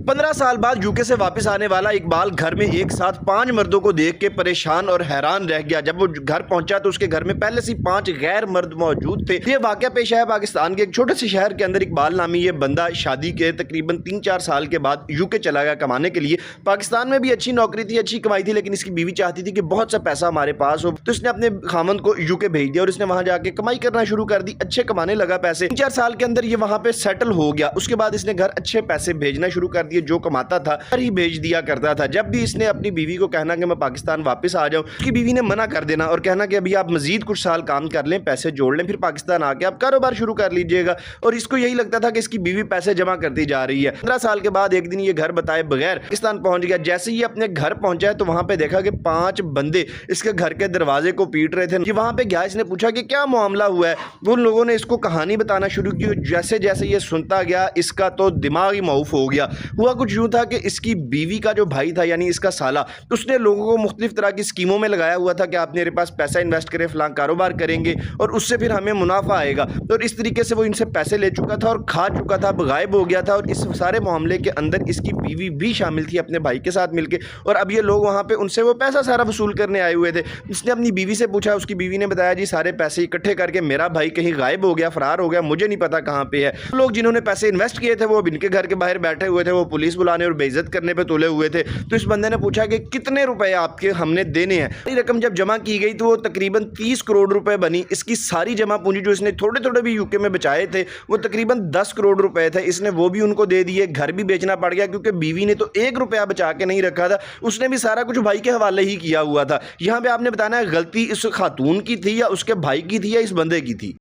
15 साल बाद यूके से वापस आने वाला इकबाल घर में एक साथ 5 मर्दों को देख के परेशान और हैरान रह गया। जब वो घर पहुंचा तो उसके घर में पहले से 5 गैर मर्द मौजूद थे। ये वाकया पेश आया पाकिस्तान के एक छोटे से शहर के अंदर। इकबाल नामी ये बंदा शादी के तकरीबन 3-4 साल के बाद यूके चला गया कमाने के लिए। पाकिस्तान में भी अच्छी नौकरी थी, अच्छी कमाई थी, लेकिन इसकी बीवी चाहती थी कि बहुत सा पैसा हमारे पास हो, तो इसने अपने खामन को यूके भेज दिया और इसने वहां जाके कमाई करना शुरू कर दी। अच्छे कमाने लगा पैसे। 3-4 साल के अंदर ये वहां पे सेटल हो गया। उसके बाद इसने घर अच्छे पैसे भेजना शुरू कर दिए। जो कमाता था घर ही भेज दिया करता था। जब भी इसने अपनी बीवी को कहना कि मैं पाकिस्तान वापस आ जाऊं, उसकी बीवी ने मना कर देना और कहना कि अभी आप मजीद कुछ साल काम कर लें, पैसे जोड़ लें, फिर पाकिस्तान आके आप कारोबार शुरू कर लीजिएगा। और इसको यही लगता था कि इसकी बीवी पैसे जमा करती जा रही है। 15 साल के बाद एक दिन ये घर बताए बगैर पाकिस्तान पहुंच गया। जैसे ही अपने घर पहुंचा है तो वहां पे देखा कि 5 बंदे इसके घर के दरवाजे को पीट रहे थे। ये वहां पे गया, इसने पूछा कि क्या मामला हुआ है। उन लोगों ने इसको कहानी बताना शुरू की। जैसे जैसे ये सुनता गया इसका तो दिमाग ही मऊफ हो गया। हुआ कुछ यूं था कि इसकी बीवी का जो भाई था यानी इसका साला, उसने लोगों को मुख्तलिफ तरह की स्कीमों में लगाया हुआ था कि आप मेरे पास पैसा इन्वेस्ट करें, फलां कारोबार करेंगे और उससे फिर हमें मुनाफा आएगा। तो इस तरीके से वो इनसे पैसे ले चुका था और खा चुका था, गायब हो गया था। और इस सारे मामले के अंदर इसकी बीवी भी शामिल थी अपने भाई के साथ मिलकर। और अब ये लोग वहां पे उनसे वो पैसा सारा वसूल करने आए हुए थे। इसने अपनी बीवी से पूछा, उसकी बीवी ने बताया जी सारे पैसे इकट्ठे करके मेरा भाई कहीं गायब हो गया, फरार हो गया, मुझे नहीं पता कहां पे है। लोग जिन्होंने पैसे इन्वेस्ट किए थे वो अब इनके घर के बाहर बैठे हुए थे, वो पुलिस बुलाने और बेइज्जत करने पे तुले हुए थे। तो इस बंदे ने पूछा कि कितने रुपए आपके हमने देने हैं। ये रकम जब जमा की गई तो वो तकरीबन 30 करोड़ रुपए बनी। इसकी सारी जमा पूंजी जो इसने थोड़े थोड़े भी यूके में बचाए थे वो तकरीबन 10 करोड़ रुपए थे। इसने वो भी उनको दे दिए। घर भी बेचना पड़ गया क्योंकि बीवी ने तो 1 रुपया बचा के नहीं रखा था, उसने भी सारा कुछ भाई के हवाले ही किया हुआ था। यहाँ पे आपने बताना है गलती इस खातून की थी या उसके भाई की थी या इस बंदे की थी।